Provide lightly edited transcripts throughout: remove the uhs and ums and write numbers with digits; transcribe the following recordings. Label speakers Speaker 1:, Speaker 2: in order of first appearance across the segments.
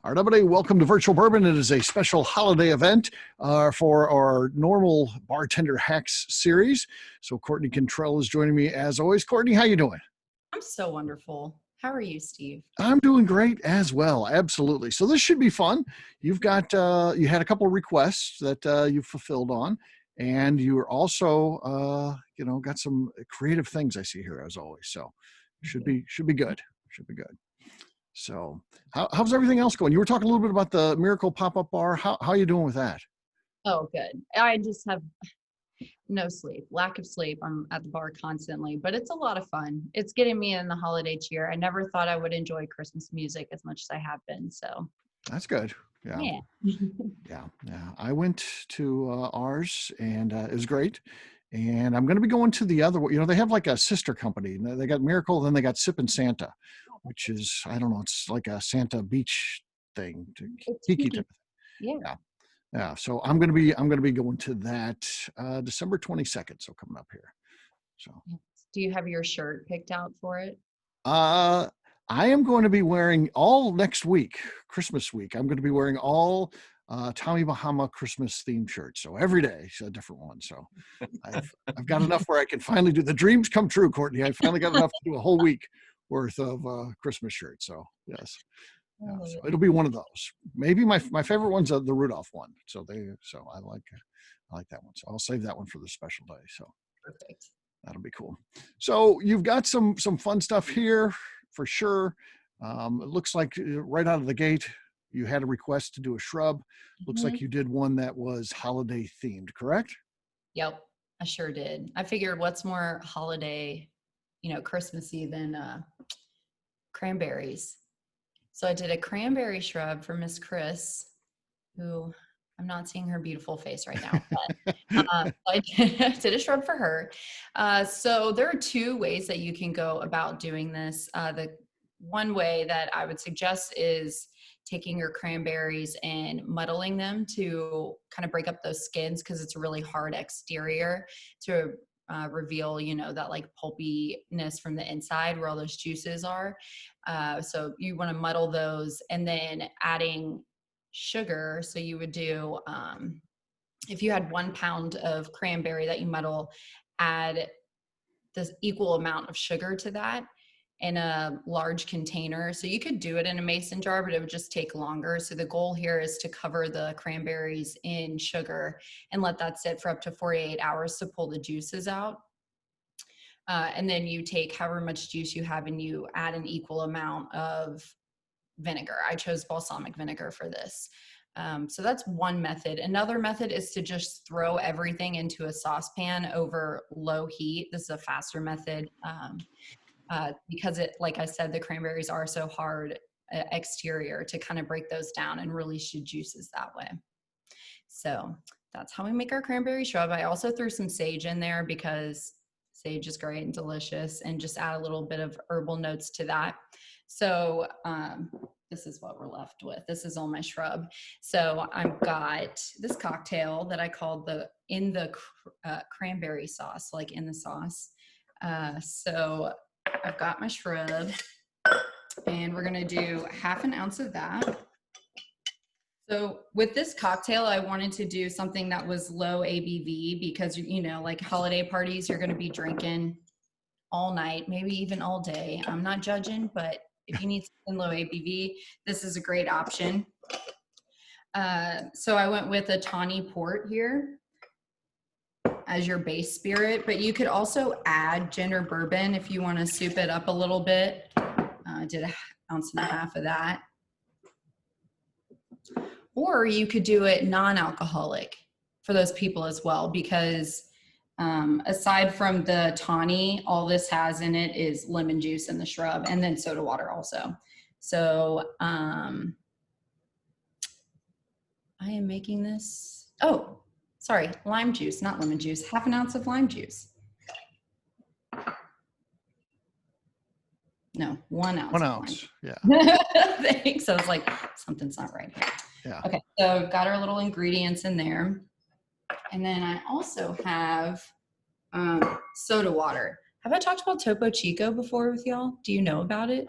Speaker 1: All right, everybody, welcome to Virtual Bourbon. It is a special holiday event for our normal Bartender Hacks series. So Courtney Cantrell is joining me as always. Courtney, how you doing?
Speaker 2: I'm so wonderful. How are you, Steve?
Speaker 1: I'm doing great as well. Absolutely. So this should be fun. You've got you had a couple of requests that you fulfilled on, and you are also got some creative things I see here as always. So should be good. Should be good. So how's everything else going? You were talking a little bit about the Miracle Pop-Up Bar. How are you doing with that?
Speaker 2: Oh, good. I just have no sleep, lack of sleep. I'm at the bar constantly, but it's a lot of fun. It's getting me in the holiday cheer. I never thought I would enjoy Christmas music as much as I have been. So
Speaker 1: That's good. Yeah.
Speaker 2: Yeah.
Speaker 1: Yeah. I went to ours and it was great. And I'm going to be going to the other one. You know, they have like a sister company. They got Miracle, then they got Sip and Santa, which is, I don't know, it's like a Santa beach thing,
Speaker 2: It's
Speaker 1: tiki
Speaker 2: tiki.
Speaker 1: type of
Speaker 2: Yeah.
Speaker 1: thing. Yeah. Yeah. So I'm going to be going to that December 22nd. So coming up here. So
Speaker 2: Do you have your shirt picked out for it?
Speaker 1: uh I am going to be wearing all next week, Christmas week. I'm going to be wearing all Tommy Bahama Christmas themed shirts. So every day is a different one. So I've got enough where I can finally do the dreams come true, Courtney. I finally got enough to do a whole week worth of Christmas shirts. So yes. Yeah, so it'll be one of those. Maybe my favorite one's the Rudolph one. So I like that one. So I'll save that one for the special day. So
Speaker 2: Perfect.
Speaker 1: that'll be cool. So you've got some fun stuff here for sure. It looks like right out of the gate, you had a request to do a shrub. Looks like you did one that was holiday themed, correct?
Speaker 2: Yep, I sure did. I figured what's more holiday, Christmassy than cranberries. So I did a cranberry shrub for Miss Chris, who I'm not seeing her beautiful face right now, but I did a shrub for her. So there are two ways that you can go about doing this. The one way that I would suggest is taking your cranberries and muddling them to kind of break up those skins, because it's a really hard exterior to reveal, that like pulpiness from the inside where all those juices are. So you want to muddle those, and then adding sugar. So you would do, if you had 1 pound of cranberry that you muddle, add this equal amount of sugar to that in a large container. So you could do it in a mason jar, but it would just take longer. So the goal here is to cover the cranberries in sugar and let that sit for up to 48 hours to pull the juices out. And then you take however much juice you have and you add an equal amount of vinegar. I chose balsamic vinegar for this. So that's one method. Another method is to just throw everything into a saucepan over low heat. This is a faster method because like I said, the cranberries are so hard exterior to kind of break those down and release your juices that way. So that's how we make our cranberry shrub. I also threw some sage in there because sage is great and delicious, and just add a little bit of herbal notes to that. So this is what we're left with. This is all my shrub. So I've got this cocktail that I called in the cranberry sauce, like in the sauce. So I've got my shrub, and we're going to do 1/2 ounce of that. So with this cocktail, I wanted to do something that was low ABV because, like holiday parties, you're going to be drinking all night, maybe even all day. I'm not judging, but if you need something low ABV, this is a great option. So I went with a tawny port here as your base spirit, but you could also add gin or bourbon if you want to soup it up a little bit. I did 1.5 ounces of that. Or you could do it non-alcoholic for those people as well, because aside from the tawny, all this has in it is lemon juice in the shrub, and then soda water also. So I am making this, lime juice, not lemon juice, 1/2 ounce of lime juice. No, 1 ounce.
Speaker 1: 1 ounce. Yeah.
Speaker 2: Thanks. I was like, something's not right here.
Speaker 1: Yeah.
Speaker 2: Okay. So we've got our little ingredients in there. And then I also have soda water. Have I talked about Topo Chico before with y'all? Do you know about it?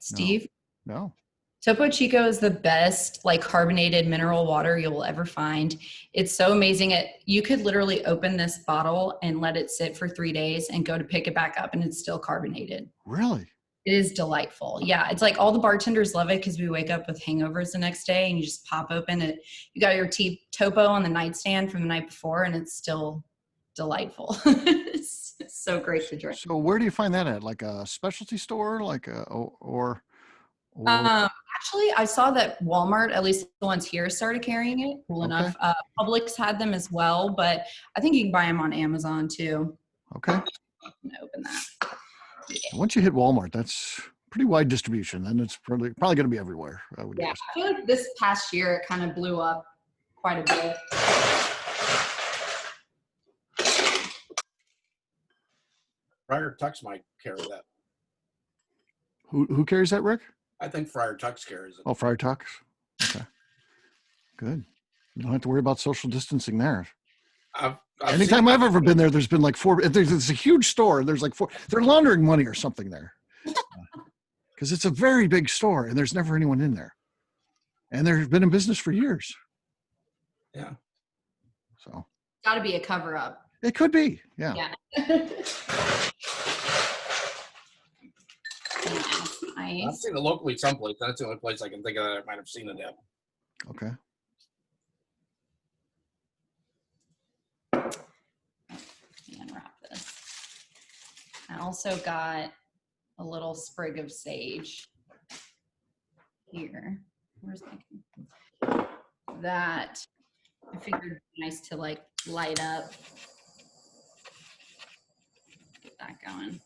Speaker 2: Steve?
Speaker 1: No.
Speaker 2: Topo Chico is the best like carbonated mineral water you'll ever find. It's so amazing. You could literally open this bottle and let it sit for 3 days and go to pick it back up and it's still carbonated.
Speaker 1: Really?
Speaker 2: It is delightful. Yeah. It's like all the bartenders love it because we wake up with hangovers the next day and you just pop open it. You got your topo on the nightstand from the night before and it's still delightful. It's so great to drink.
Speaker 1: So where do you find that at? Like a specialty store, like or
Speaker 2: Actually, I saw that Walmart, at least the ones here, started carrying it. Cool
Speaker 1: okay,
Speaker 2: enough. Publix had them as well, but I think you can buy them on Amazon too.
Speaker 1: okay.
Speaker 2: I'm gonna open that.
Speaker 1: Once you hit Walmart, that's pretty wide distribution, and it's probably going to be everywhere, I would
Speaker 2: Yeah,
Speaker 1: guess.
Speaker 2: I feel like this past year it kind of blew up quite a bit.
Speaker 3: Friar Tuck's might carry that.
Speaker 1: Who carries that, Rick?
Speaker 3: I think Friar Tuck's carries it.
Speaker 1: Oh, Friar Tuck's. Okay, good. You don't have to worry about social distancing there. Anytime I've ever been there, there's been like four. There's a huge store, and there's like four. They're laundering money or something there, because it's a very big store, and there's never anyone in there, and they've been in business for years.
Speaker 3: Yeah.
Speaker 1: So.
Speaker 2: Got to be a cover up.
Speaker 1: It could be. Yeah.
Speaker 2: Yeah. Nice.
Speaker 3: I've seen it locally someplace. That's the only place I can think of that I might have seen it at.
Speaker 1: Okay.
Speaker 2: Unwrap this. I also got a little sprig of sage here. Where's my that? I figured it'd be nice to like light up. Get that going.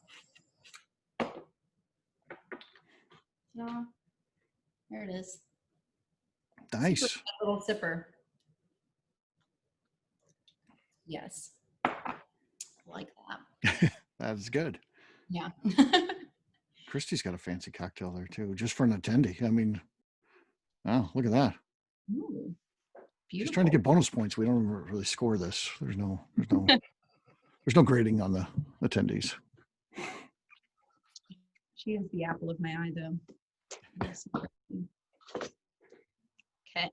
Speaker 2: No, there it is.
Speaker 1: Nice.
Speaker 2: Little sipper. Yes. Like that.
Speaker 1: That's good.
Speaker 2: Yeah.
Speaker 1: Christy's got a fancy cocktail there too, just for an attendee. I mean, oh, look at that.
Speaker 2: Ooh, beautiful.
Speaker 1: Just trying to get bonus points. We don't really score this. There's no grading on the attendees.
Speaker 2: She is the apple of my eye, though. Okay.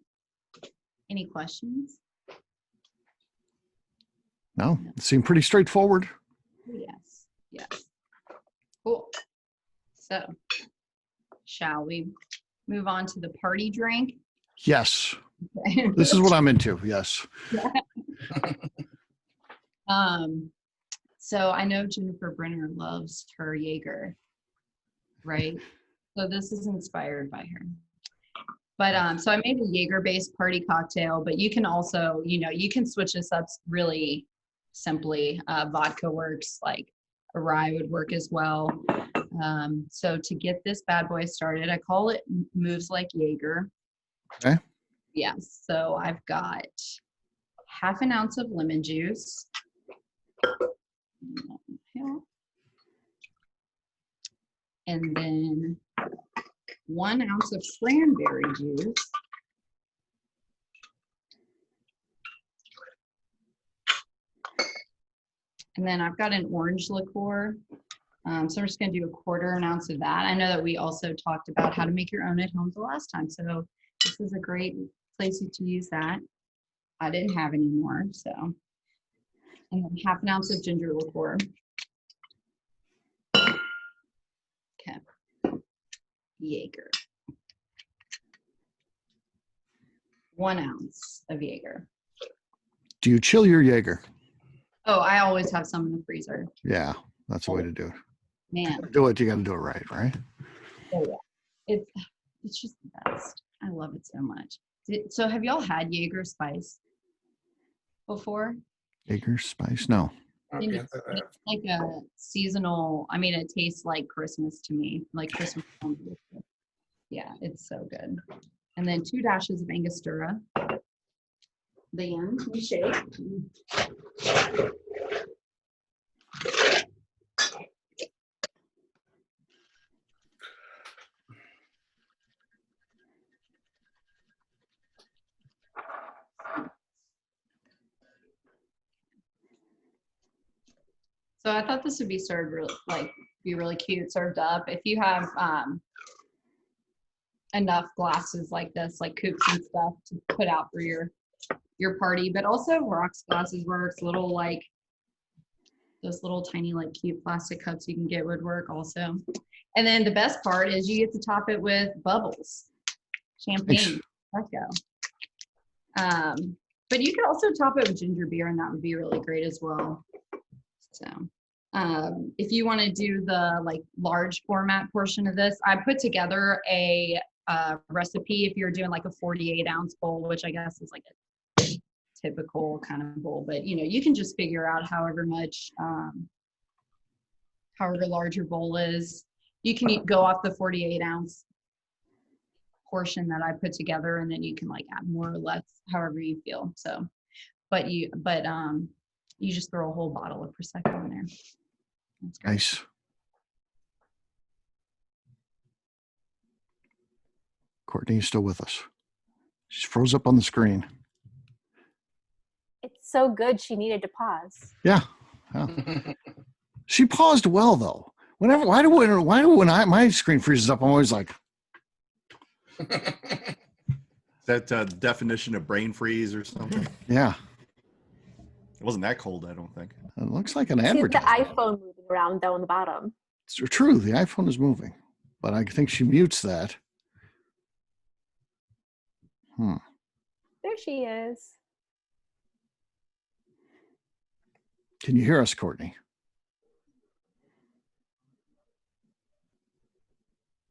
Speaker 2: Any questions?
Speaker 1: No, it seemed pretty straightforward.
Speaker 2: Yes. Yes. Cool. So, shall we move on to the party drink?
Speaker 1: Yes. This is what I'm into. Yes.
Speaker 2: So I know Jennifer Brenner loves her Jaeger, right? So this is inspired by her. But so I made a Jaeger-based party cocktail, but you can also, you can switch this up really simply. Vodka works, like a rye would work as well. So to get this bad boy started, I call it Moves Like Jaeger.
Speaker 1: Okay.
Speaker 2: Yes. So I've got half an ounce of lemon juice. And then 1 ounce of cranberry juice. And then I've got an orange liqueur. So I'm just going to do 1/4 ounce of that. I know that we also talked about how to make your own at home the last time. So this is a great place to use that. I didn't have any more, so. And then half an ounce of ginger liqueur. Okay. Jaeger. 1 ounce of Jaeger.
Speaker 1: Do you chill your Jaeger?
Speaker 2: Oh, I always have some in the freezer.
Speaker 1: Yeah, that's the way to do it.
Speaker 2: Man.
Speaker 1: You got to do it right?
Speaker 2: Oh, yeah. It's just the best. I love it so much. So have y'all had Jaeger spice before?
Speaker 1: Jaeger spice? No.
Speaker 3: Okay.
Speaker 2: It's like a seasonal, it tastes like Christmas to me, like Christmas. Yeah, it's so good. And then 2 dashes of Angostura. Then we shake. So I thought this would be served really, be really cute, served up. If you have enough glasses like this, like coupes and stuff, to put out for your party. But also rocks glasses works. Little like those little tiny like cute plastic cups you can get would work also. And then the best part is you get to top it with bubbles, champagne. Let's go. But you could also top it with ginger beer, and that would be really great as well. So if you want to do the like large format portion of this, I put together a recipe if you're doing like a 48-ounce bowl, which I guess is like a typical kind of bowl, but you know, you can just figure out however much, however large your bowl is. You can go off the 48-ounce portion that I put together, and then you can like add more or less however you feel. So, but you just throw a whole bottle of Prosecco in there. That's great.
Speaker 1: Nice. Courtney is still with us. She froze up on the screen.
Speaker 4: It's so good she needed to pause.
Speaker 1: Yeah. She paused well though. Why do when my screen freezes up, I'm always like.
Speaker 5: That definition of brain freeze or something.
Speaker 1: Yeah.
Speaker 5: It wasn't that cold, I don't think.
Speaker 1: It looks like an
Speaker 4: See the
Speaker 1: advertisement.
Speaker 4: iPhone moving around down the bottom.
Speaker 1: It's true. The iPhone is moving, but I think she mutes that.
Speaker 4: There she is.
Speaker 1: Can you hear us, Courtney?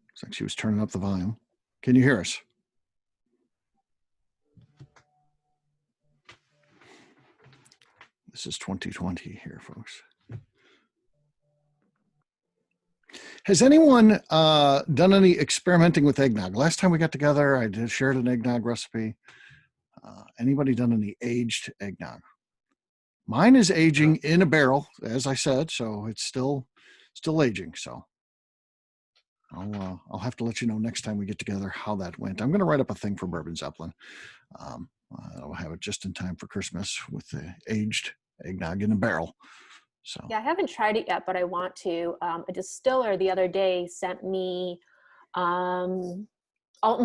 Speaker 1: Looks like she was turning up the volume. Can you hear us? This is 2020 here, folks. Has anyone done any experimenting with eggnog? Last time we got together, I shared an eggnog recipe. Anybody done any aged eggnog? Mine is aging in a barrel, as I said, so it's still aging. So I'll have to let you know next time we get together how that went. I'm going to write up a thing for Bourbon Zeppelin. I'll have it just in time for Christmas with the aged eggnog in a barrel. So
Speaker 4: Yeah, I haven't tried it yet, but I want to. A distiller the other day sent me Alton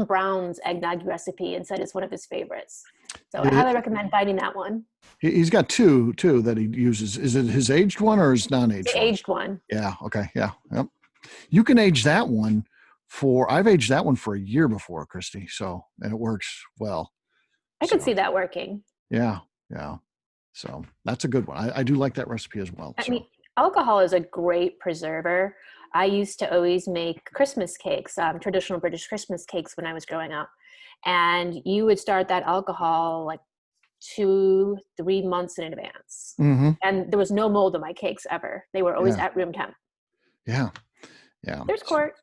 Speaker 4: Brown's eggnog recipe and said it's one of his favorites. So I highly recommend finding that one.
Speaker 1: He's got two that he uses. Is it his aged one or his non-aged
Speaker 4: The
Speaker 1: one?
Speaker 4: aged one.
Speaker 1: Yeah. Okay. Yeah. Yep. You can age that one I've aged that one for a year before, Christy. So, and it works well.
Speaker 4: I could see that working.
Speaker 1: Yeah. Yeah. So that's a good one. I do like that recipe as well.
Speaker 4: I mean, alcohol is a great preserver. I used to always make Christmas cakes, traditional British Christmas cakes when I was growing up. And you would start that alcohol like 2-3 months in advance.
Speaker 1: Mm-hmm.
Speaker 4: And there was no mold in my cakes ever. They were always at room temp.
Speaker 1: Yeah. Yeah.
Speaker 4: There's Court.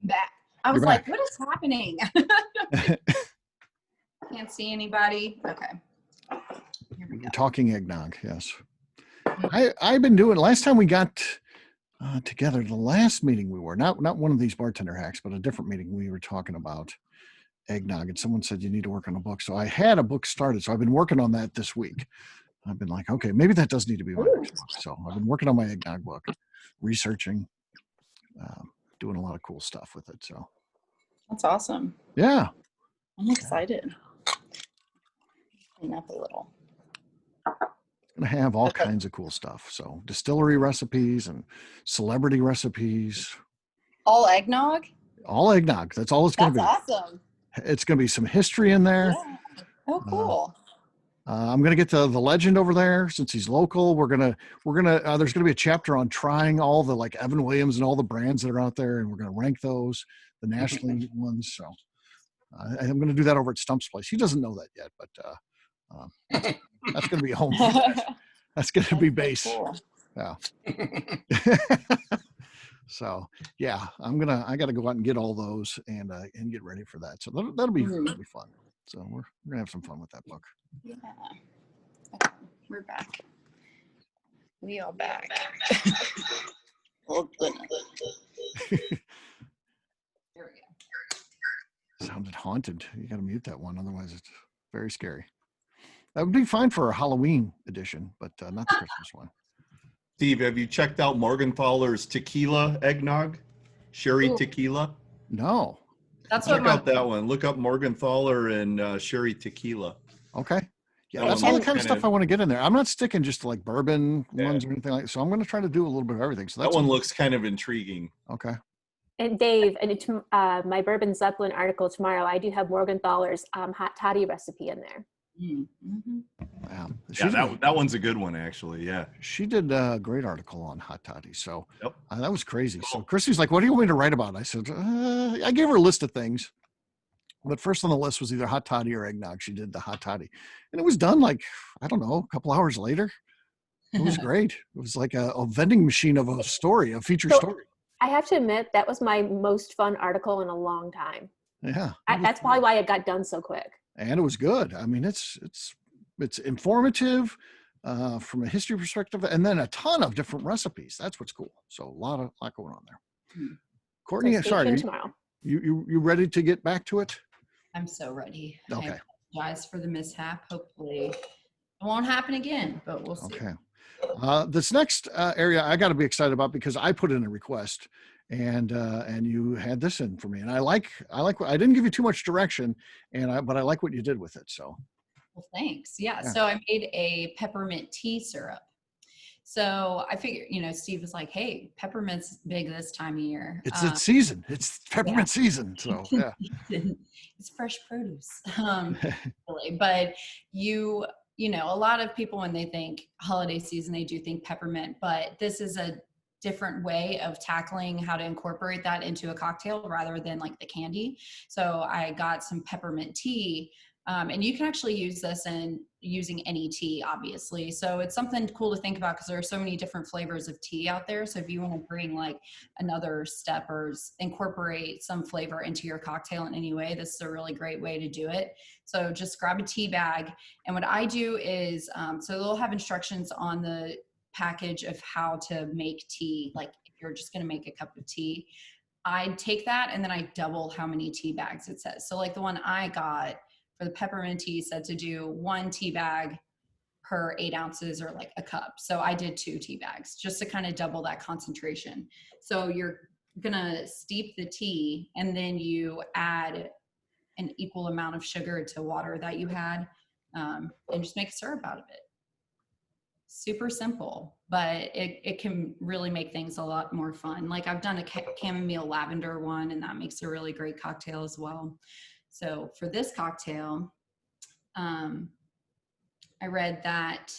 Speaker 2: Back. I was
Speaker 1: You're
Speaker 2: like,
Speaker 1: back.
Speaker 2: what is happening? Can't see anybody. Okay. Here we go.
Speaker 1: Talking eggnog. Yes. I've been doing, last time we got together, the last meeting we were, not one of these bartender hacks, but a different meeting, we were talking about eggnog, and someone said you need to work on a book. So I had a book started. So I've been working on that this week. I've been like, okay, maybe that does need to be my next book. So I've been working on my eggnog book, researching, doing a lot of cool stuff with it. So
Speaker 6: That's awesome.
Speaker 1: yeah,
Speaker 6: I'm excited. Clean up a little.
Speaker 1: gonna have all kinds of cool stuff. So distillery recipes and celebrity recipes,
Speaker 6: All eggnog?
Speaker 1: all eggnog. That's all it's gonna
Speaker 6: That's
Speaker 1: be.
Speaker 6: awesome.
Speaker 1: It's gonna be some history in there.
Speaker 6: Yeah. Oh, cool.
Speaker 1: I'm gonna get to the legend over there since he's local. We're gonna there's gonna be a chapter on trying all the like Evan Williams and all the brands that are out there, and we're gonna rank those, the nationally ones. So I'm gonna do that over at Stump's place. He doesn't know that yet, but that's gonna be home. That's gonna be base.
Speaker 6: Cool.
Speaker 1: Yeah. So yeah, I gotta go out and get all those and get ready for that. So that'll be fun. So we're gonna have some fun with that book.
Speaker 6: Yeah. Okay, we're back. We are back. Oh, goodness.
Speaker 2: There we go.
Speaker 1: Sounded haunted. You got to mute that one, otherwise it's very scary. That would be fine for a Halloween edition, but not the Christmas one.
Speaker 5: Steve, have you checked out Morgenthaler's tequila eggnog? Sherry
Speaker 2: Ooh.
Speaker 5: tequila?
Speaker 1: No.
Speaker 2: That's what
Speaker 5: Check
Speaker 2: my
Speaker 5: out that one. Look up Morgenthaler and Sherry Tequila.
Speaker 1: Okay. Yeah,
Speaker 5: That
Speaker 1: that's
Speaker 5: one
Speaker 1: all the
Speaker 5: looks
Speaker 1: kind of stuff
Speaker 5: kinda-
Speaker 1: I want to get in there. I'm not sticking just to like bourbon
Speaker 5: Yeah.
Speaker 1: ones or anything like. So I'm going to try to do a little bit of everything. So
Speaker 5: That
Speaker 1: that's
Speaker 5: one looks kind of intriguing.
Speaker 1: okay.
Speaker 4: And Dave, and my Bourbon Zeppelin article tomorrow, I do have Morgenthaler's hot toddy recipe in there.
Speaker 2: Mm-hmm.
Speaker 1: Yeah,
Speaker 5: Yeah, that one's a good one, actually. Yeah.
Speaker 1: she did a great article on hot toddy. So
Speaker 5: Yep.
Speaker 1: that was crazy. So
Speaker 5: Cool.
Speaker 1: Christy's like, "What do you want me to write about?" I said, "I gave her a list of things." But first on the list was either hot toddy or eggnog. She did the hot toddy, and it was done like I don't know, a couple hours later. It was great. It was like a vending machine of a story, a feature
Speaker 4: So-
Speaker 1: story.
Speaker 4: I have to admit, that was my most fun article in a long time.
Speaker 1: Yeah,
Speaker 4: That's probably why it got done so quick.
Speaker 1: and it was good. I mean, it's informative from a history perspective, and then a ton of different recipes. That's what's cool. So a lot going on there.
Speaker 2: Hmm.
Speaker 1: Courtney,
Speaker 4: So stay
Speaker 1: sorry,
Speaker 4: tuned tomorrow.
Speaker 1: you ready to get back to it?
Speaker 2: I'm so ready.
Speaker 1: Okay.
Speaker 2: I apologize for the mishap. Hopefully it won't happen again, but we'll see.
Speaker 1: Okay. This next area I got to be excited about because I put in a request and you had this in for me, and I like what I didn't give you too much direction, but I like what you did with it. So
Speaker 2: Well, thanks. Yeah.
Speaker 1: Yeah.
Speaker 2: So I made a peppermint tea syrup. So I figured, Steve was like, "Hey, peppermint's big this time of year.
Speaker 1: it's season. It's peppermint season. So yeah.
Speaker 2: It's fresh produce." Really. But a lot of people when they think holiday season, they do think peppermint, but this is a different way of tackling how to incorporate that into a cocktail rather than like the candy. So I got some peppermint tea, and you can actually use this in using any tea, obviously. So it's something cool to think about because there are so many different flavors of tea out there. So if you want to bring like another step or incorporate some flavor into your cocktail in any way, this is a really great way to do it. So just grab a tea bag. And what I do is, so they'll have instructions on the package of how to make tea. Like if you're just going to make a cup of tea, I take that and then I double how many tea bags it says. So like the one I got for the peppermint tea said to do 1 tea bag per 8 ounces or like a cup. So I did 2 tea bags just to kind of double that concentration. So you're gonna steep the tea and then you add an equal amount of sugar to water that you had, and just make a syrup out of it. Super simple, but it can really make things a lot more fun. Like I've done a chamomile lavender one, and that makes a really great cocktail as well. So for this cocktail, I read that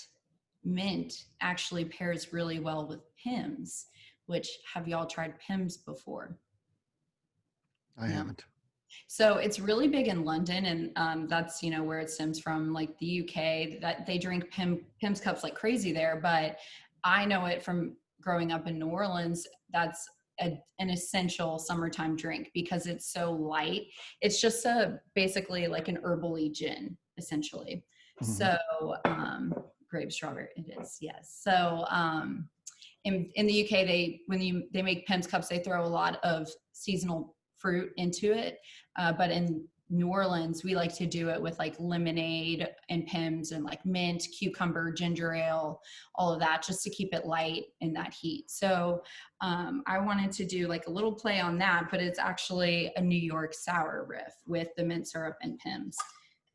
Speaker 2: mint actually pairs really well with Pimm's, which have y'all tried Pimm's before?
Speaker 1: I haven't.
Speaker 2: So it's really big in London, and that's where it stems from, like the UK. That they drink Pimm's cups like crazy there. But I know it from growing up in New Orleans. That's an essential summertime drink because it's so light. It's just basically like an herbally gin, essentially.
Speaker 1: Mhm.
Speaker 2: So grape strawberry, it is, yes. So in the UK, they make Pimm's cups, they throw a lot of seasonal fruit into it, but in New Orleans we like to do it with like lemonade and Pimm's and like mint, cucumber, ginger ale, all of that, just to keep it light in that heat. So I wanted to do like a little play on that, but it's actually a New York sour riff with the mint syrup and Pimm's.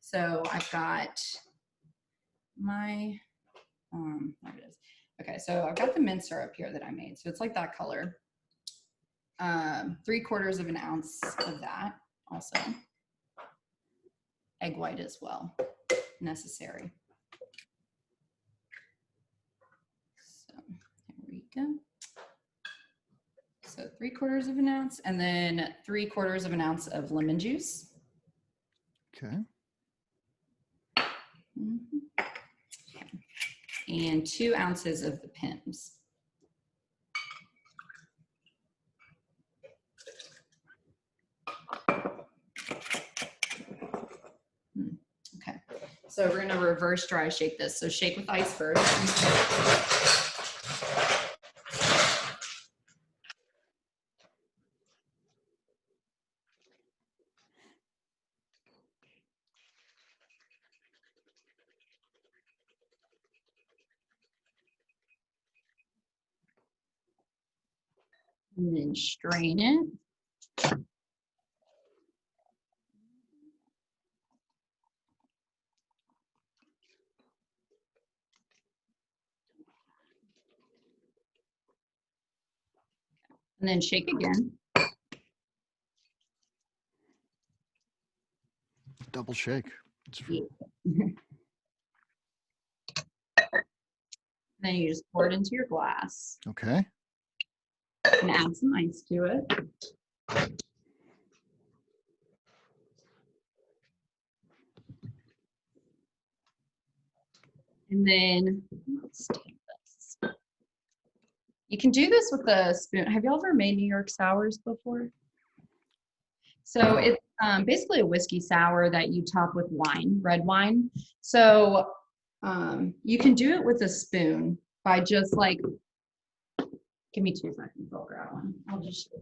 Speaker 2: So I've got my there it is. Okay, so I've got the mint syrup here that I made, so it's like that color. 3/4 of an ounce of that, also egg white as well, necessary. So there we go. So 3/4 of an ounce, and then 3/4 of an ounce of lemon juice.
Speaker 1: Okay.
Speaker 2: And 2 ounces of the Pimm's. Okay, so we're gonna reverse dry shake this. So shake with ice first. And then strain it. and then shake again.
Speaker 1: Double shake.
Speaker 2: Then you just pour it into your glass
Speaker 1: Okay.
Speaker 2: and add some ice to it. And then let's take this. You can do this with a spoon. Have you ever made New York sours before? So it's basically a whiskey sour that you top with wine, red wine. So you can do it with a spoon by just like, give me 2 seconds, I'll grab one. I'll just show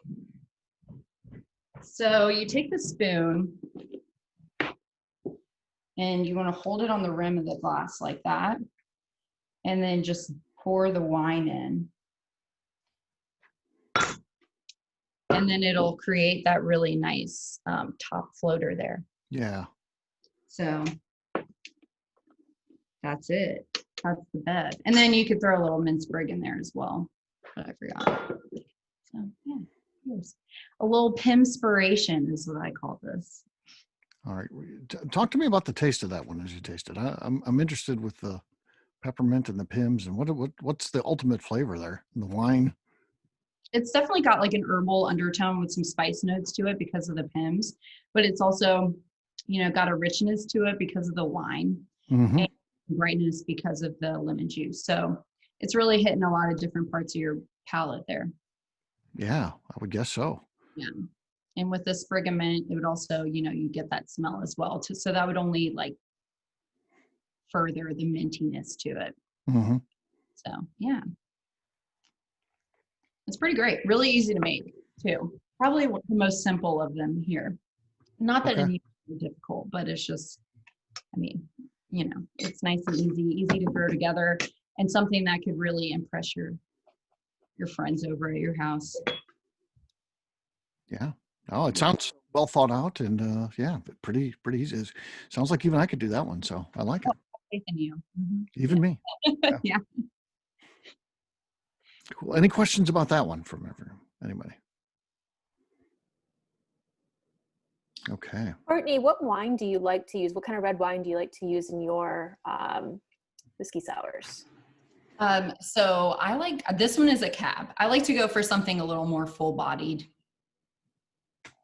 Speaker 2: you. So you take the spoon and you want to hold it on the rim of the glass like that. And then just pour the wine in. And then it'll create that really nice top floater there.
Speaker 1: Yeah.
Speaker 2: So that's it. That's the bed. And then you could throw a little minced sprig in there as well, but I forgot. So yeah, here's a little Pimspiration is what I call this.
Speaker 1: All right. Talk to me about the taste of that one as you taste it. I'm interested with the peppermint and the Pims, and what's the ultimate flavor there? The wine.
Speaker 2: It's definitely got like an herbal undertone with some spice notes to it because of the Pims, but it's also, you know, got a richness to it because of the wine and brightness because of the lemon juice. So it's really hitting a lot of different parts of your palate there.
Speaker 1: Yeah, I would guess so.
Speaker 2: Yeah. And with the sprig of mint, it would also, you know, you get that smell as well too. So that would only like further the mintiness to it. So yeah. It's pretty great. Really easy to make too. Probably the most simple of them here. Not that any is difficult, but it's just, I mean, you know, it's nice and easy to throw together, and something that could really impress your friends over at your house.
Speaker 1: Yeah. Oh, it sounds well thought out, and yeah, pretty easy. It sounds like even I could do that one, so I like it.
Speaker 2: Faith in you.
Speaker 1: Even me.
Speaker 2: Yeah.
Speaker 1: Cool. Any questions about that one from anybody? Okay.
Speaker 4: Courtney, what wine do you like to use? What kind of red wine do you like to use in your whiskey sours?
Speaker 2: So I like, this one is a cab. I like to go for something a little more full-bodied.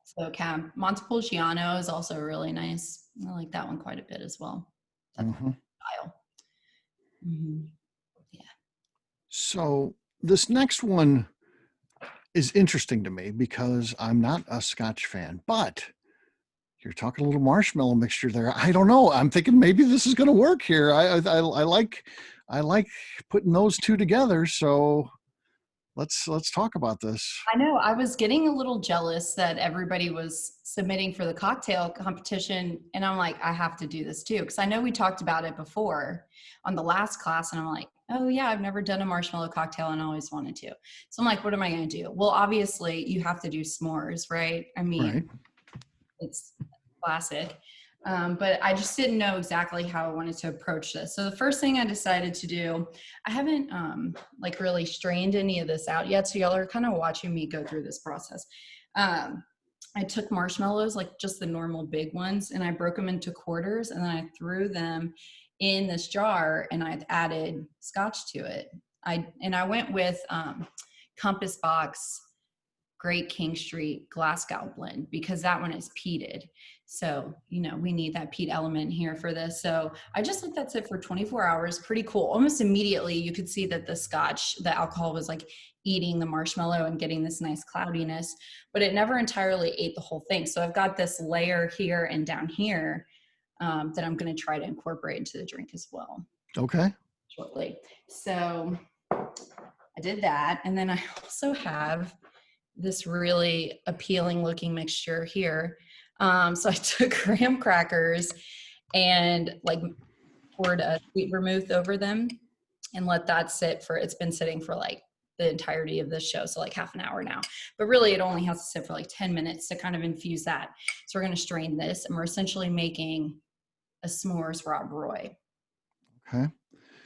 Speaker 2: So cab. Montepulciano is also really nice. I like that one quite a bit as well. Style. Yeah.
Speaker 1: So this next one is interesting to me because I'm not a Scotch fan, but you're talking a little marshmallow mixture there. I don't know. I'm thinking maybe this is going to work here. I like putting those two together. So let's talk about this.
Speaker 2: I know I was getting a little jealous that everybody was submitting for the cocktail competition. And I'm like, I have to do this too. Cause I know we talked about it before on the last class. And I'm like, oh yeah, I've never done a marshmallow cocktail and I always wanted to. So I'm like, what am I going to do? Well, obviously you have to do s'mores, right? I mean, it's classic. But I just didn't know exactly how I wanted to approach this. So the first thing I decided to do, I haven't like really strained any of this out yet. So y'all are kind of watching me go through this process. I took marshmallows, like just the normal big ones, and I broke them into quarters, and then I threw them in this jar, and I added scotch to it. I went with Compass Box Great King Street Glasgow blend because that one is peated. So, you know, we need that peat element here for this. So I just let that sit for 24 hours. Pretty cool. Almost immediately you could see that the scotch, the alcohol was like eating the marshmallow and getting this nice cloudiness, but it never entirely ate the whole thing. So I've got this layer here and down here that I'm going to try to incorporate into the drink as well.
Speaker 1: Okay.
Speaker 2: Shortly. So I did that. And then I also have this really appealing looking mixture here. So I took graham crackers and like poured a sweet vermouth over them and let that sit for, it's been sitting for like the entirety of this show. So like half an hour now, but really it only has to sit for like 10 minutes to kind of infuse that. So we're going to strain this and we're essentially making a s'mores Rob Roy.
Speaker 1: Okay.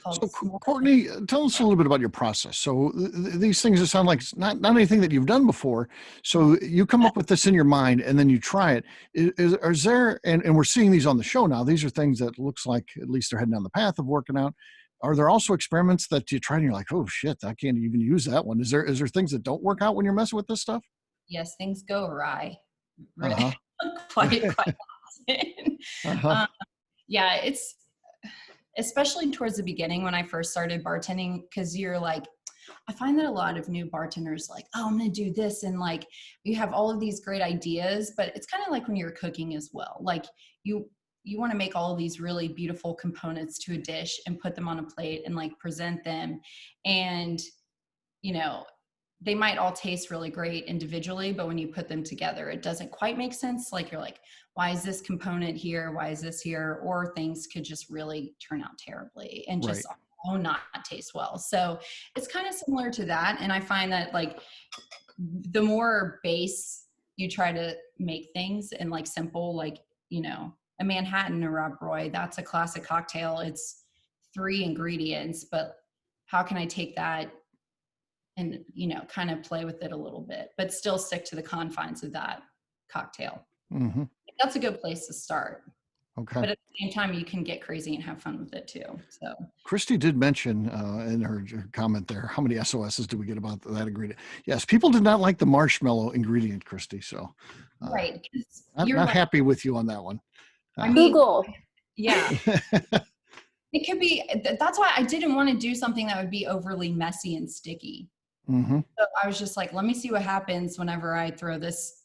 Speaker 2: called
Speaker 1: So,
Speaker 2: S'more.
Speaker 1: Courtney, tell us a little bit about your process. So, these things that sound like it's not anything that you've done before. So, you come up with this in your mind, and then you try it. Is there? And we're seeing these on the show now. These are things that looks like at least they're heading down the path of working out. Are there also experiments that you try and you're like, oh shit, I can't even use that one? Is there things that don't work out when you're messing with this stuff?
Speaker 2: Yes, things go awry.
Speaker 1: Uh-huh.
Speaker 2: quite often.
Speaker 1: Uh-huh.
Speaker 2: Yeah, it's especially towards the beginning when I first started bartending, because you're like, I find that a lot of new bartenders like, oh, I'm going to do this. And like, you have all of these great ideas, but it's kind of like when you're cooking as well. Like you want to make all of these really beautiful components to a dish and put them on a plate and like present them. And, you know, they might all taste really great individually, but when you put them together, it doesn't quite make sense. Like you're like, why is this component here? Why is this here? Or things could just really turn out terribly and just not taste well. So it's kind of similar to that. And I find that like the more base you try to make things and like simple, like, you know, a Manhattan or Rob Roy, that's a classic cocktail. It's 3 ingredients, but how can I take that and, you know, kind of play with it a little bit, but still stick to the confines of that cocktail.
Speaker 1: Mm-hmm.
Speaker 2: That's a good place to start.
Speaker 1: Okay.
Speaker 2: But at the same time, you can get crazy and have fun with it too. So
Speaker 1: Christy did mention in her comment there, how many SOSs do we get about that ingredient? Yes, people did not like the marshmallow ingredient, Christy. So
Speaker 2: right.
Speaker 1: I'm
Speaker 2: You're
Speaker 1: not
Speaker 2: like,
Speaker 1: happy with you on that one.
Speaker 2: I mean,
Speaker 4: Google.
Speaker 2: yeah, it could be. That's why I didn't want to do something that would be overly messy and sticky.
Speaker 1: Mm-hmm.
Speaker 2: So I was just like, let me see what happens whenever I throw this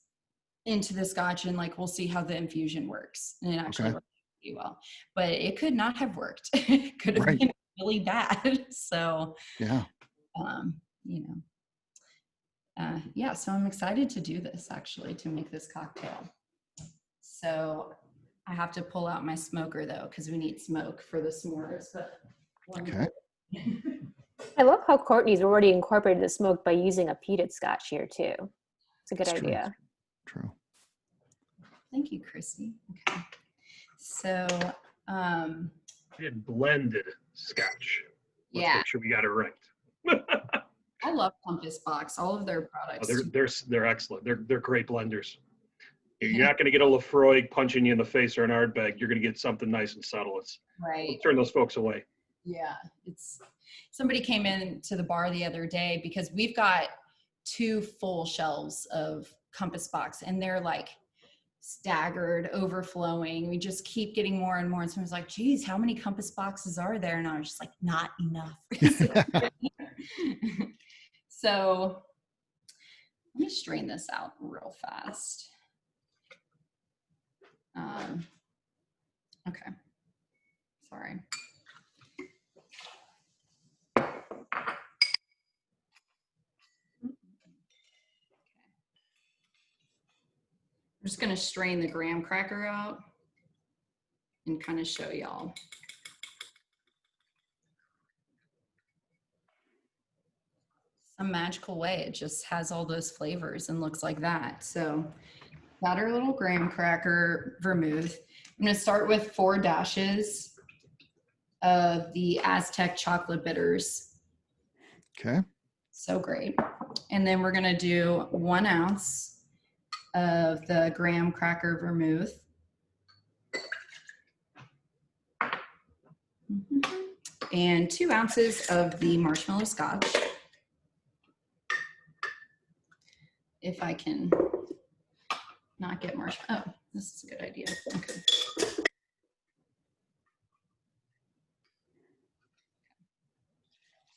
Speaker 2: into the scotch, and like we'll see how the infusion works. And it actually worked pretty well, but it could not have worked. It could have been really bad. So
Speaker 1: yeah,
Speaker 2: you know, yeah. So I'm excited to do this, actually, to make this cocktail. So I have to pull out my smoker though, because we need smoke for the s'mores. But
Speaker 1: okay.
Speaker 4: I love how Courtney's already incorporated the smoke by using a peated scotch here too. It's a good idea.
Speaker 1: True.
Speaker 2: Thank you, Christy. Okay. So,
Speaker 7: and blended scotch. Let's
Speaker 2: yeah,
Speaker 7: make sure we got it right.
Speaker 2: I love Compass Box. All of their products.
Speaker 7: Oh, they're excellent. They're great blenders. You're not going to get a Lafroig punching you in the face or an Ardbeg. You're going to get something nice and subtle.
Speaker 2: Right.
Speaker 7: Turn those folks away.
Speaker 2: Yeah, somebody came in to the bar the other day because we've got 2 full shelves of Compass Box, and they're like staggered, overflowing. We just keep getting more and more. And someone's like, geez, how many Compass Boxes are there? And I was just like, not enough. So let me strain this out real fast. Okay. Sorry. I'm just going to strain the graham cracker out and kind of show y'all. Some magical way, it just has all those flavors and looks like that. So got our little graham cracker vermouth. I'm going to start with 4 dashes of the Aztec chocolate bitters.
Speaker 1: Okay.
Speaker 2: So great. And then we're going to do 1 ounce of the graham cracker vermouth. And 2 ounces of the marshmallow scotch. If I can not get marshmallow. Oh, this is a good idea. Okay.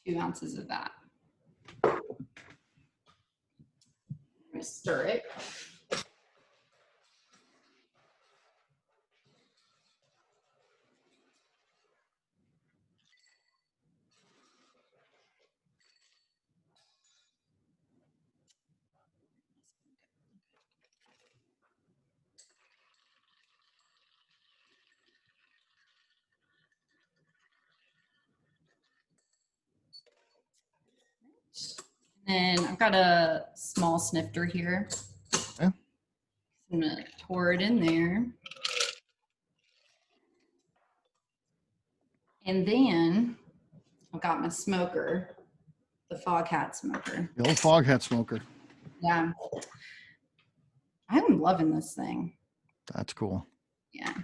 Speaker 2: 2 ounces of that. I'm going to stir it. And I've got a small snifter here.
Speaker 1: Okay.
Speaker 2: I'm going to pour it in there. And then I've got my smoker, the fog hat smoker.
Speaker 1: The old fog hat smoker.
Speaker 2: Yeah. I'm loving this thing.
Speaker 1: That's cool.
Speaker 2: Yeah.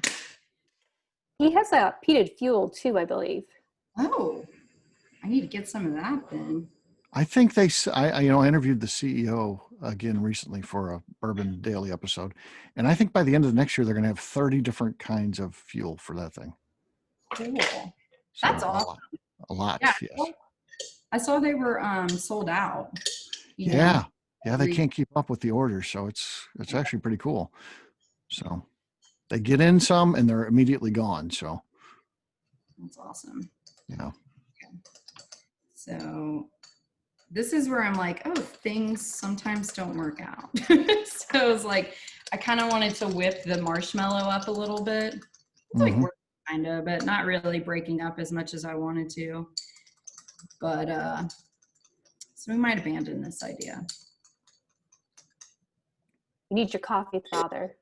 Speaker 4: He has a heated fuel too, I believe.
Speaker 2: Oh, I need to get some of that then.
Speaker 1: I think I interviewed the CEO again recently for a Bourbon Daily episode. And I think by the end of the next year, they're going to have 30 different kinds of fuel for that thing.
Speaker 2: Cool.
Speaker 1: So
Speaker 2: That's awesome.
Speaker 1: A lot.
Speaker 2: Yeah.
Speaker 1: Yes.
Speaker 2: I saw they were sold out. you know.
Speaker 1: Yeah. Yeah. They can't keep up with the orders. So it's actually pretty cool. So they get in some and they're immediately gone. So
Speaker 2: That's awesome.
Speaker 1: yeah.
Speaker 2: So this is where I'm like, oh, things sometimes don't work out. So it was like, I kind of wanted to whip the marshmallow up a little bit. It's like
Speaker 1: Mhm.
Speaker 2: working kind of, but not really breaking up as much as I wanted to. But so we might abandon this idea.
Speaker 4: You need your coffee frother.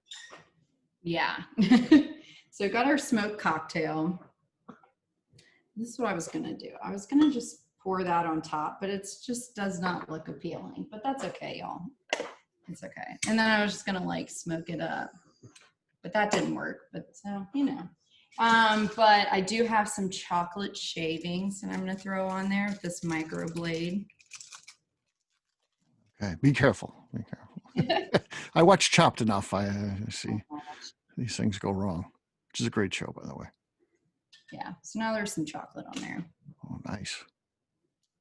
Speaker 2: Yeah. So we got our smoked cocktail. This is what I was gonna do. I was gonna just pour that on top, but it just does not look appealing. But that's okay, y'all. It's okay. And then I was just gonna like smoke it up, but that didn't work. But so you know. But I do have some chocolate shavings that I'm gonna throw on there with this microblade.
Speaker 1: Okay. Be careful. Be careful. I watch Chopped enough. I see these things go wrong, which is a great show, by the way.
Speaker 2: Yeah. So now there's some chocolate on there.
Speaker 1: Oh, nice.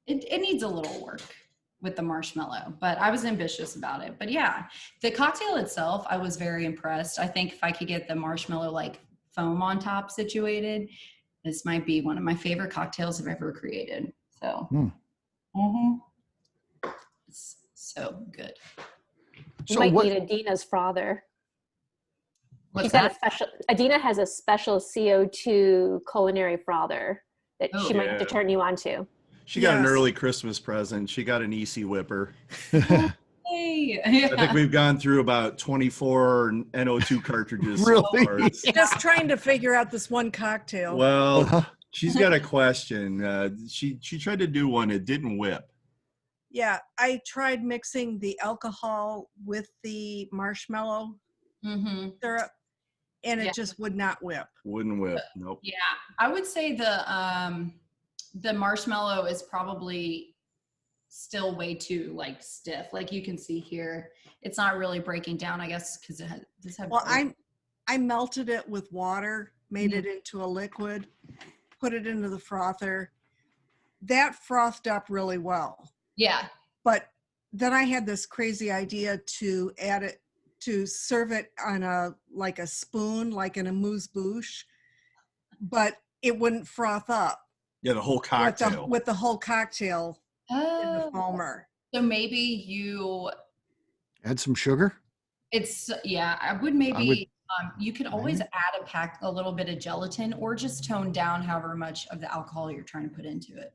Speaker 2: It needs a little work with the marshmallow, but I was ambitious about it. But yeah, the cocktail itself, I was very impressed. I think if I could get the marshmallow like foam on top situated, this might be one of my favorite cocktails I've ever created. So, it's so good.
Speaker 4: You
Speaker 1: So
Speaker 4: might
Speaker 1: what?
Speaker 4: need Adina's frother.
Speaker 2: What's
Speaker 4: She's got
Speaker 2: that?
Speaker 4: a special. Adina has a special CO2 culinary frother that
Speaker 2: Oh,
Speaker 4: she might have to
Speaker 5: yeah.
Speaker 4: turn you on to.
Speaker 5: She got an
Speaker 6: Yes.
Speaker 5: early Christmas present. She got an EC whipper.
Speaker 2: Hey.
Speaker 5: I think we've gone through about 24 NO2 cartridges. so
Speaker 1: Really?
Speaker 5: far. It's-
Speaker 6: Just trying to figure out this one cocktail.
Speaker 5: Well,
Speaker 1: Uh-huh.
Speaker 5: she's got a question. She tried to do one. It didn't whip.
Speaker 6: Yeah, I tried mixing the alcohol with the marshmallow
Speaker 2: Mm-hmm.
Speaker 6: syrup, and it
Speaker 2: Yeah.
Speaker 6: just would not whip.
Speaker 5: Wouldn't whip. Nope.
Speaker 2: Yeah, I would say the marshmallow is probably still way too like stiff. Like you can see here, it's not really breaking down, I guess, because it has.
Speaker 6: Well, I melted it with water, made it into a liquid, put it into the frother. That frothed up really well.
Speaker 2: Yeah.
Speaker 6: But then I had this crazy idea to add it, to serve it on a spoon, like in a amuse-bouche, but it wouldn't froth up
Speaker 5: Yeah, the whole cocktail.
Speaker 6: with the whole cocktail in the
Speaker 2: Oh,
Speaker 6: foamer.
Speaker 2: so maybe you.
Speaker 1: Add some sugar.
Speaker 2: It's yeah. I would maybe. You could always add a little bit of gelatin, or just tone down however much of the alcohol you're trying to put into it.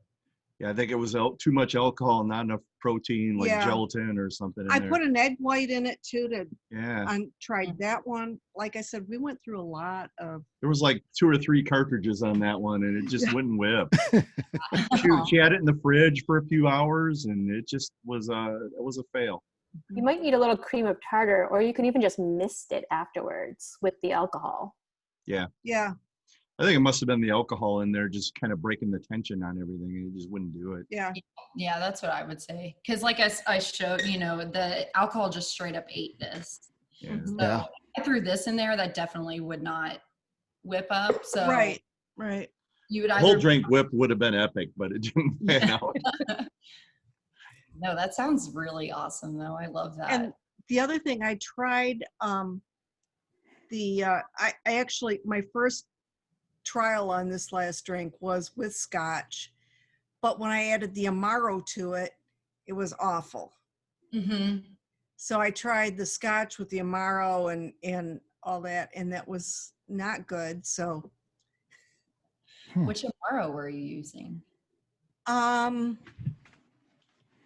Speaker 5: Yeah, I think it was too much alcohol, not enough protein, like
Speaker 6: Yeah.
Speaker 5: gelatin or something in
Speaker 6: I
Speaker 5: there.
Speaker 6: put an egg white in it too
Speaker 5: Yeah,
Speaker 6: tried that one. Like I said, we went through a lot of.
Speaker 5: there was like 2 or 3 cartridges on that one, and it just wouldn't whip. She had it in the fridge for a few hours, and it just was it was a fail.
Speaker 4: You might need a little cream of tartar, or you can even just mist it afterwards with the alcohol.
Speaker 6: Yeah.
Speaker 5: I think it must have been the alcohol in there, just kind of breaking the tension on everything, and it just wouldn't do it.
Speaker 6: Yeah.
Speaker 2: Yeah, that's what I would say. Because like I showed, the alcohol just straight up ate this.
Speaker 5: Yeah.
Speaker 2: So
Speaker 1: Yeah.
Speaker 2: if I threw this in there, that definitely would not whip up. So
Speaker 6: Right.
Speaker 2: you would
Speaker 5: The
Speaker 2: either
Speaker 5: whole drink whip would have been epic, but it didn't pan out.
Speaker 2: No, that sounds really awesome though. I love that.
Speaker 6: And the other thing I tried, I actually, my first trial on this last drink was with scotch, but when I added the Amaro to it, it was awful.
Speaker 2: Mm-hmm.
Speaker 6: So I tried the scotch with the Amaro and all that, and that was not good. So,
Speaker 2: Which Amaro were you using?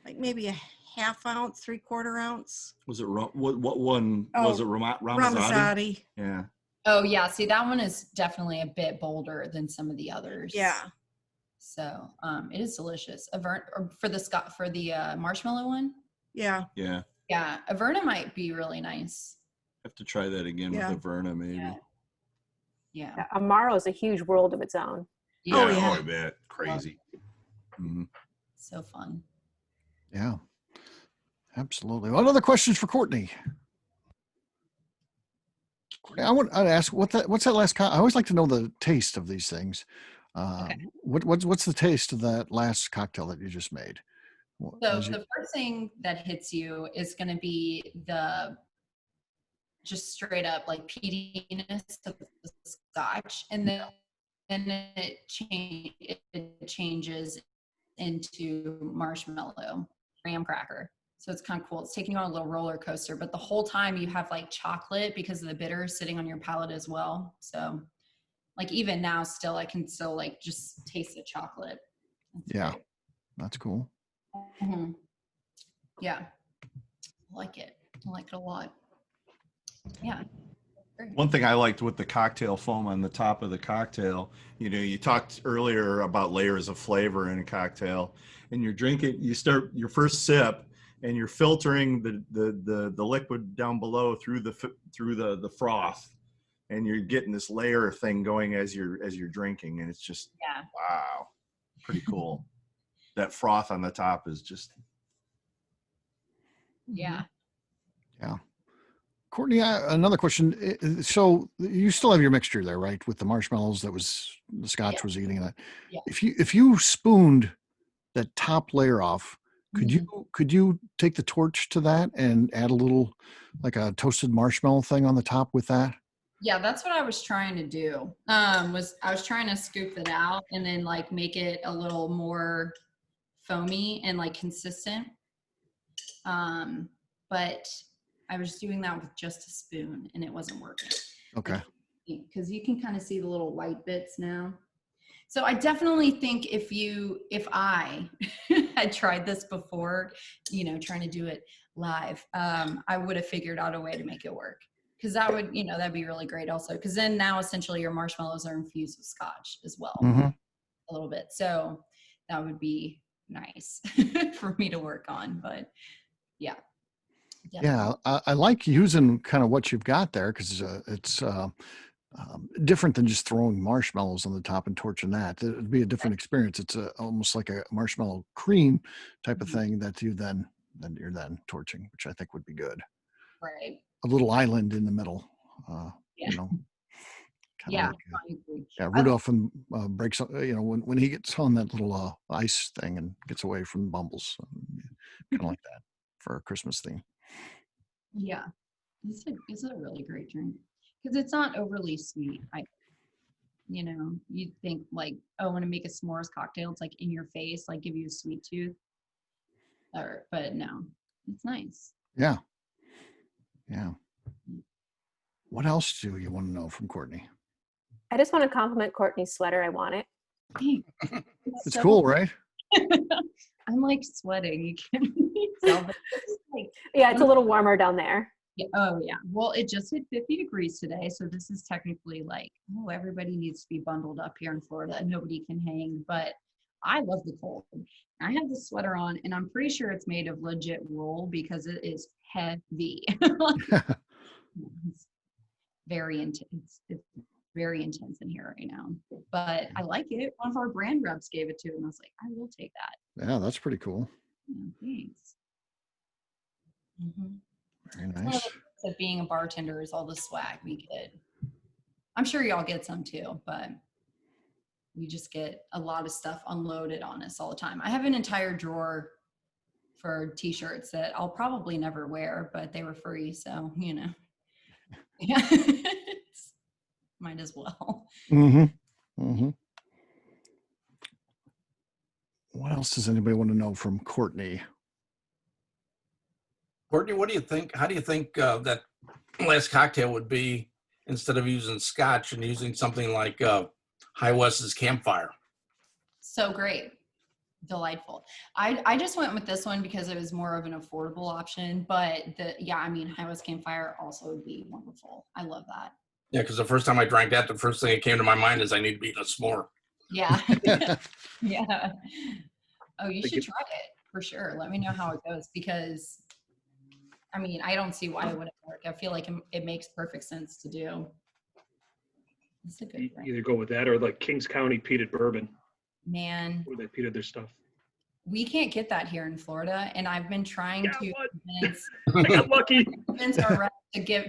Speaker 6: like maybe a half ounce, 3/4 ounce.
Speaker 5: Was it what one
Speaker 6: Oh,
Speaker 5: was it? Ramazzotti?
Speaker 6: Ramazzotti.
Speaker 5: Yeah.
Speaker 2: Oh yeah, see that one is definitely a bit bolder than some of the others.
Speaker 6: Yeah.
Speaker 2: So it is delicious. Or for the marshmallow one.
Speaker 6: Yeah.
Speaker 5: Yeah.
Speaker 2: Yeah, Averna might be really nice.
Speaker 5: Have to try that again
Speaker 6: Yeah.
Speaker 5: with Averna, maybe.
Speaker 2: Yeah.
Speaker 4: Amaro is a huge world of its own.
Speaker 6: Oh,
Speaker 5: Yeah.
Speaker 6: yeah.
Speaker 5: I bet. Crazy. Mm-hmm.
Speaker 2: So fun.
Speaker 1: Yeah, absolutely. What other questions for Courtney? I'd ask what's that last. I always like to know the taste of these things.
Speaker 2: Okay.
Speaker 1: What's the taste of that last cocktail that you just made?
Speaker 2: So the first thing that hits you is going to be the just straight up like peatiness of the scotch, and then it changes into marshmallow graham cracker. So it's kind of cool. It's taking you on a little roller coaster, but the whole time you have like chocolate because of the bitter sitting on your palate as well. So like even now still, I can still like just taste the chocolate.
Speaker 1: Yeah, that's cool.
Speaker 2: Mm-hmm. Yeah, I like it. I like it a lot. Yeah.
Speaker 5: One thing I liked with the cocktail foam on the top of the cocktail, you talked earlier about layers of flavor in a cocktail, and you're drinking, you start your first sip and you're filtering the liquid down below through the froth, and you're getting this layer thing going as you're drinking, and it's just, wow, pretty cool. That froth on the top is just.
Speaker 2: Yeah.
Speaker 1: Yeah. Courtney, another question. So you still have your mixture there, right? With the marshmallows the scotch was eating that.
Speaker 2: Yeah.
Speaker 1: If you spooned that top layer off, could you take the torch to that and add a little like a toasted marshmallow thing on the top with that?
Speaker 2: Yeah, that's what I was trying to do. Was I was trying to scoop it out and then like make it a little more foamy and like consistent. But I was doing that with just a spoon and it wasn't working.
Speaker 1: Okay.
Speaker 2: Because you can kind of see the little white bits now. So I definitely think if I had tried this before, trying to do it live, I would have figured out a way to make it work. Because that would, that'd be really great also. Because then now essentially your marshmallows are infused with scotch as well, a little bit. So that would be nice for me to work on. But yeah.
Speaker 1: Yeah, I like using kind of what you've got there because it's different than just throwing marshmallows on the top and torching that. It'd be a different experience. It's almost like a marshmallow cream type of thing that you're then torching, which I think would be good.
Speaker 2: Right.
Speaker 1: A little island in the middle,
Speaker 2: Yeah.
Speaker 1: Like, Rudolph and breaks, when he gets on that little ice thing and gets away from the bumbles, kind of like that for a Christmas theme.
Speaker 2: Yeah, it's a really great drink because it's not overly sweet. You'd think like, oh, I want to make a s'mores cocktail. It's like in your face, like give you a sweet tooth. But no, it's nice.
Speaker 1: Yeah. Yeah. What else do you want to know from Courtney?
Speaker 4: I just want to compliment Courtney's sweater. I want it.
Speaker 1: It's so cool, right?
Speaker 2: I'm like sweating. You can't really tell. But
Speaker 4: yeah, it's a little warmer down there.
Speaker 2: Yeah. Oh yeah. Well, it just hit 50 degrees today, so this is technically like, oh, everybody needs to be bundled up here in Florida. Nobody can hang, but I love the cold. I have the sweater on, and I'm pretty sure it's made of legit wool because it is heavy. It's very intense. It's very intense in here right now, but I like it. One of our brand reps gave it to, and I was like, I will take that.
Speaker 1: Yeah, that's pretty cool.
Speaker 2: Yeah, thanks.
Speaker 1: Very nice.
Speaker 2: One of the perks of being a bartender is all the swag we get. I'm sure y'all get some too, but we just get a lot of stuff unloaded on us all the time. I have an entire drawer for t-shirts that I'll probably never wear, but they were free, so yeah. Might as well.
Speaker 1: What else does anybody want to know from Courtney?
Speaker 3: Courtney, what do you think? How do you think that last cocktail would be instead of using scotch and using something like High West's Campfire?
Speaker 2: So great. Delightful. I just went with this one because it was more of an affordable option, but High West Campfire also would be wonderful. I love that.
Speaker 3: Yeah, because the first time I drank that, the first thing that came to my mind is I need to be in a s'more.
Speaker 2: Yeah. Yeah. Oh, you
Speaker 7: They
Speaker 2: should
Speaker 7: get-
Speaker 2: try it for sure. Let me know how it goes because, I mean, I don't see why it wouldn't work. I feel like it makes perfect sense to do. It's a good brand.
Speaker 7: Either go with that or like Kings County peated bourbon,
Speaker 2: Man,
Speaker 7: where they peated their stuff.
Speaker 2: we can't get that here in Florida, and I've been trying
Speaker 7: Yeah,
Speaker 2: to
Speaker 7: what?
Speaker 2: convince,
Speaker 7: I got lucky.
Speaker 2: our rep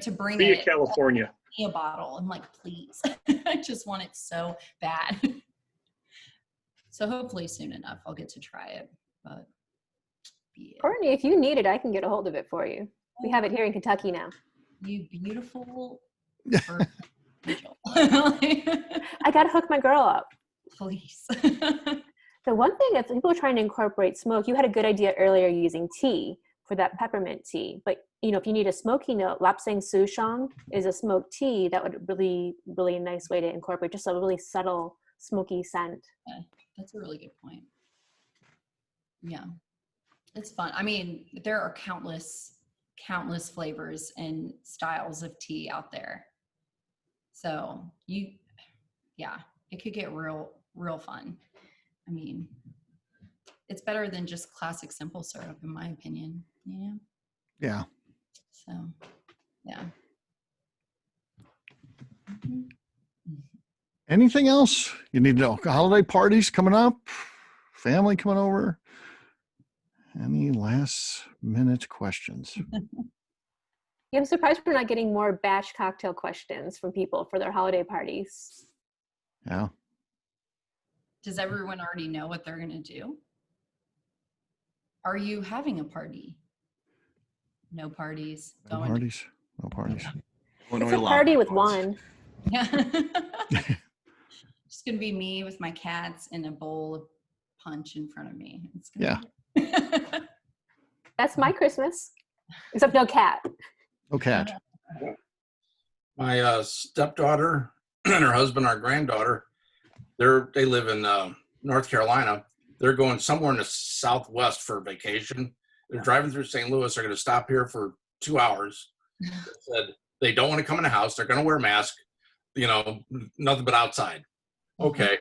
Speaker 2: to bring
Speaker 7: Be
Speaker 2: it
Speaker 7: it California.
Speaker 2: in a bottle. I'm like, please. I just want it so bad. So hopefully soon enough I'll get to try it. But yeah.
Speaker 4: Courtney, if you need it, I can get a hold of it for you. We have it here in Kentucky now.
Speaker 2: You beautiful angel.
Speaker 4: I got to hook my girl up.
Speaker 2: Please.
Speaker 4: The one thing, if people are trying to incorporate smoke, you had a good idea earlier using tea for that peppermint tea. But, you know, if you need a smoky note, Lapsang Souchong is a smoked tea that would really a nice way to incorporate just a really subtle smoky scent.
Speaker 2: Yeah, that's a really good point. Yeah, it's fun. I mean, there are countless flavors and styles of tea out there. So it could get real fun. I mean, it's better than just classic simple syrup, in my opinion. Yeah.
Speaker 1: Yeah.
Speaker 2: So, yeah. Mm-hmm.
Speaker 1: Anything else you need to know? Holiday parties coming up, family coming over. Any last minute questions?
Speaker 4: Yeah, I'm surprised we're not getting more batch cocktail questions from people for their holiday parties.
Speaker 1: Yeah.
Speaker 2: Does everyone already know what they're going to do? Are you having a party? No parties.
Speaker 1: No parties. No parties.
Speaker 4: It's a party with one.
Speaker 2: Yeah. It's going to be me with my cats and a bowl of punch in front of me. It's gonna be
Speaker 4: That's my Christmas. Except no cat.
Speaker 1: No cat.
Speaker 3: My stepdaughter and her husband, our granddaughter, they live in North Carolina. They're going somewhere in the Southwest for vacation. They're driving through St. Louis. They're going to stop here for 2 hours. They said they don't want to come in the house. They're going to wear a mask, nothing but outside. Okay.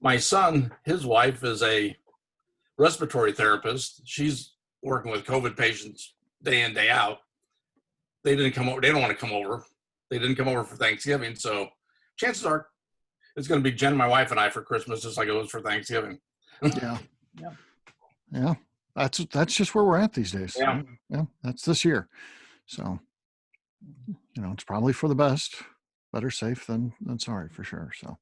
Speaker 3: My son, his wife is a respiratory therapist. She's working with COVID patients day in, day out. They didn't come over. They don't want to come over. They didn't come over for Thanksgiving. So chances are it's going to be Jen, my wife, and I for Christmas, just like it was for Thanksgiving.
Speaker 1: Yeah. Yeah. That's just where we're at these days.
Speaker 3: Yeah.
Speaker 1: Yeah. That's this year. So, it's probably for the best. Better safe than sorry, for sure. So.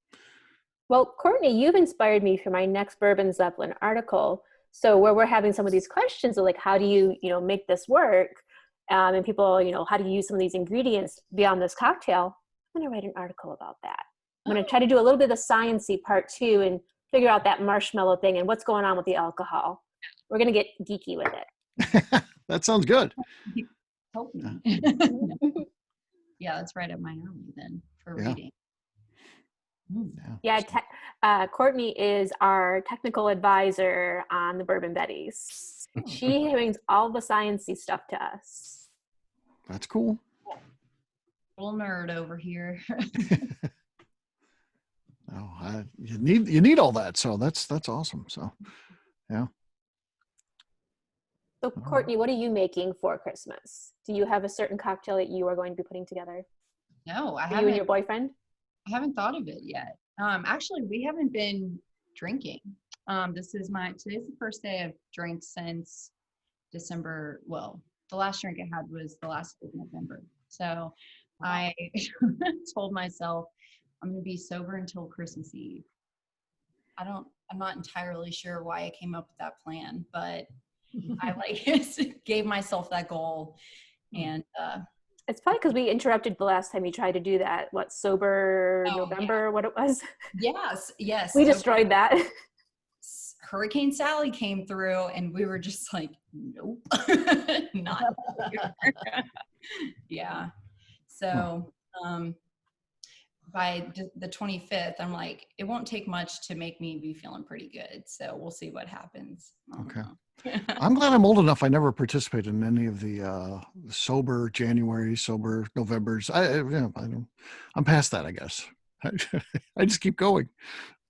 Speaker 4: Well, Courtney, you've inspired me for my next Bourbon Zeppelin article. So where we're having some of these questions of like, how do you, make this work? And people, how do you use some of these ingredients beyond this cocktail? I'm going to write an article about that. I'm going to try to do a little bit of the sciencey part too and figure out that marshmallow thing and what's going on with the alcohol. We're going to get geeky with it.
Speaker 1: That sounds good.
Speaker 2: Help me. Yeah, that's right up my alley then for reading.
Speaker 4: Yeah, Courtney is our technical advisor on the Bourbon Betties. She brings all the sciencey stuff to us.
Speaker 1: That's cool.
Speaker 2: Little nerd over here.
Speaker 1: You need all that, so that's awesome. So, yeah.
Speaker 4: So, Courtney, what are you making for Christmas? Do you have a certain cocktail that you are going to be putting together?
Speaker 2: No, I haven't.
Speaker 4: You and your boyfriend?
Speaker 2: I haven't thought of it yet. Actually, we haven't been drinking. Today's the first day I've drank since December. Well, the last drink I had was the last of November. So I told myself I'm going to be sober until Christmas Eve. I'm not entirely sure why I came up with that plan, but I gave myself that goal. And
Speaker 4: it's probably because we interrupted the last time you tried to do that. What, sober November, what it was?
Speaker 2: Yes.
Speaker 4: We destroyed that.
Speaker 2: Hurricane Sally came through and we were just like, nope, not here. Yeah. So by the 25th, I'm like, it won't take much to make me be feeling pretty good. So we'll see what happens.
Speaker 1: Okay. I'm glad I'm old enough. I never participated in any of the sober January, sober Novembers. I'm past that, I guess. I just keep going.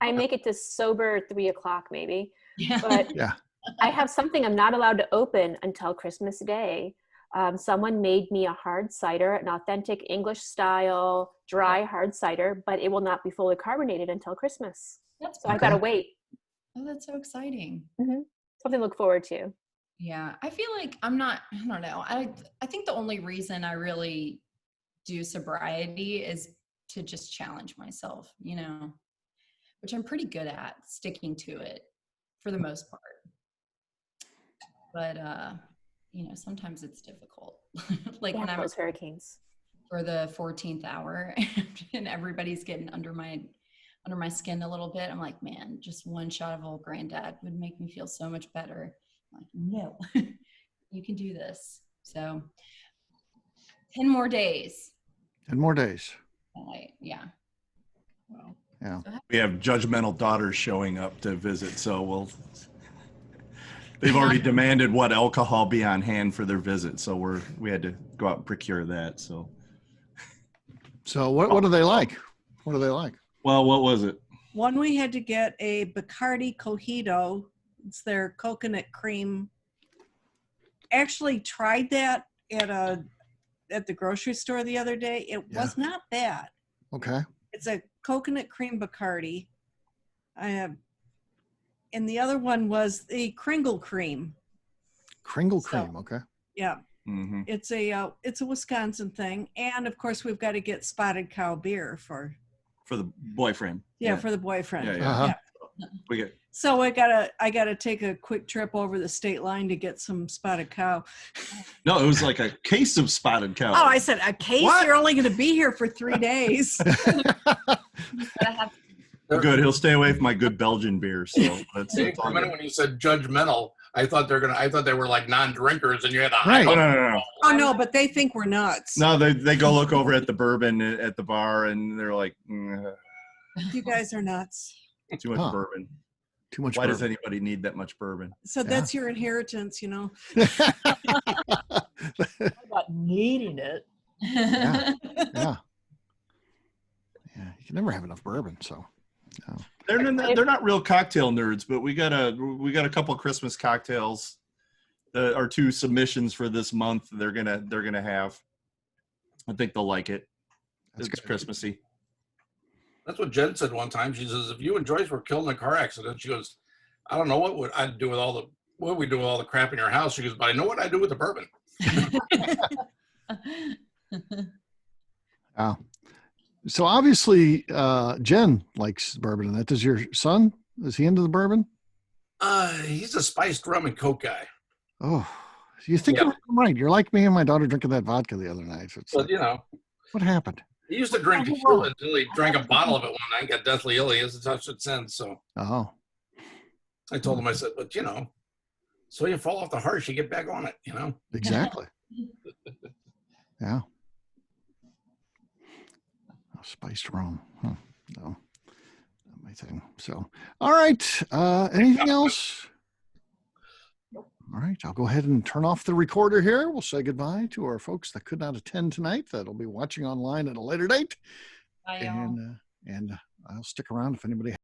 Speaker 4: I make it to sober 3 o'clock maybe.
Speaker 2: Yeah.
Speaker 4: But
Speaker 1: Yeah.
Speaker 4: I have something I'm not allowed to open until Christmas Day. Someone made me a hard cider, an authentic English style dry hard cider, but it will not be fully carbonated until Christmas.
Speaker 2: That's
Speaker 4: So I gotta wait.
Speaker 2: Oh, that's so exciting.
Speaker 4: Something to look forward to.
Speaker 2: Yeah, I feel like I don't know. I think the only reason I really do sobriety is to just challenge myself, which I'm pretty good at sticking to it for the most part. But sometimes it's difficult. Like when I'm
Speaker 4: those hurricanes
Speaker 2: for the 14th hour and everybody's getting under my skin a little bit, I'm like, man, just one shot of old granddad would make me feel so much better. I'm like, no, you can do this. So 10 more days.
Speaker 1: 10 more days.
Speaker 2: Yeah.
Speaker 1: Wow. Yeah.
Speaker 5: We have judgmental daughters showing up to visit, so they've already demanded what alcohol be on hand for their visit, so we had to go out and procure that. So
Speaker 1: what do they like? What do they like?
Speaker 5: Well, what was it?
Speaker 6: One, we had to get a Bacardi Cojito. It's their coconut cream. Actually tried that at the grocery store the other day. It was not bad.
Speaker 1: Okay.
Speaker 6: It's a coconut cream Bacardi. And the other one was the Kringle cream.
Speaker 1: Kringle cream. Okay.
Speaker 6: Yeah.
Speaker 5: Mm-hmm.
Speaker 6: It's a Wisconsin thing. And of course we've got to get Spotted Cow beer for
Speaker 5: the boyfriend.
Speaker 6: for the boyfriend.
Speaker 5: Yeah.
Speaker 1: Uh-huh.
Speaker 5: We get.
Speaker 6: So I gotta take a quick trip over the state line to get some Spotted Cow.
Speaker 5: No, it was like a case of Spotted Cow.
Speaker 6: Oh, I said a case.
Speaker 5: What?
Speaker 6: You're only going to be here for 3 days.
Speaker 5: Good. He'll stay away from my good Belgian beer. So that's
Speaker 3: For a minute when you said judgmental, I thought they were like non-drinkers, and you had a
Speaker 1: Right.
Speaker 5: Oh, no.
Speaker 6: Oh no, but they think we're nuts.
Speaker 5: No, they go look over at the bourbon at the bar, and they're like,
Speaker 6: You guys are nuts.
Speaker 5: too much bourbon.
Speaker 1: Too much.
Speaker 5: Why
Speaker 1: bourbon.
Speaker 5: does anybody need that much bourbon?
Speaker 6: So that's your inheritance, you know.
Speaker 8: About needing it.
Speaker 1: Yeah. Yeah. You can never have enough bourbon. So. No.
Speaker 5: They're not real cocktail nerds, but we got a couple Christmas cocktails. Our 2 submissions for this month. They're gonna have. I think they'll like it.
Speaker 1: That's
Speaker 5: It's
Speaker 1: good.
Speaker 5: Christmassy.
Speaker 3: That's what Jen said one time. She says, if you and Joyce were killed in a car accident, she goes, I don't know what I'd do with all the crap in your house. She goes, but I know what I do with the bourbon.
Speaker 1: So obviously, Jen likes bourbon. And that does your son? Is he into the bourbon?
Speaker 3: He's a spiced rum and Coke guy.
Speaker 1: Oh, you think
Speaker 3: Yeah.
Speaker 1: I'm right? You're like me and my daughter drinking that vodka the other night. So it's
Speaker 3: But
Speaker 1: like, what happened?
Speaker 3: he used to drink tequila until he drank a bottle of it one night and got deathly ill. He hasn't touched it since. So
Speaker 1: Oh,
Speaker 3: I told him, I said, but so you fall off the horse, you get back on it,
Speaker 1: exactly. Yeah. Oh, spiced rum. Huh. No, not my thing. So, all right. Anything else? All right. I'll go ahead and turn off the recorder here. We'll say goodbye to our folks that could not attend tonight. That'll be watching online at a later date.
Speaker 2: Bye, y'all.
Speaker 1: And I'll stick around if anybody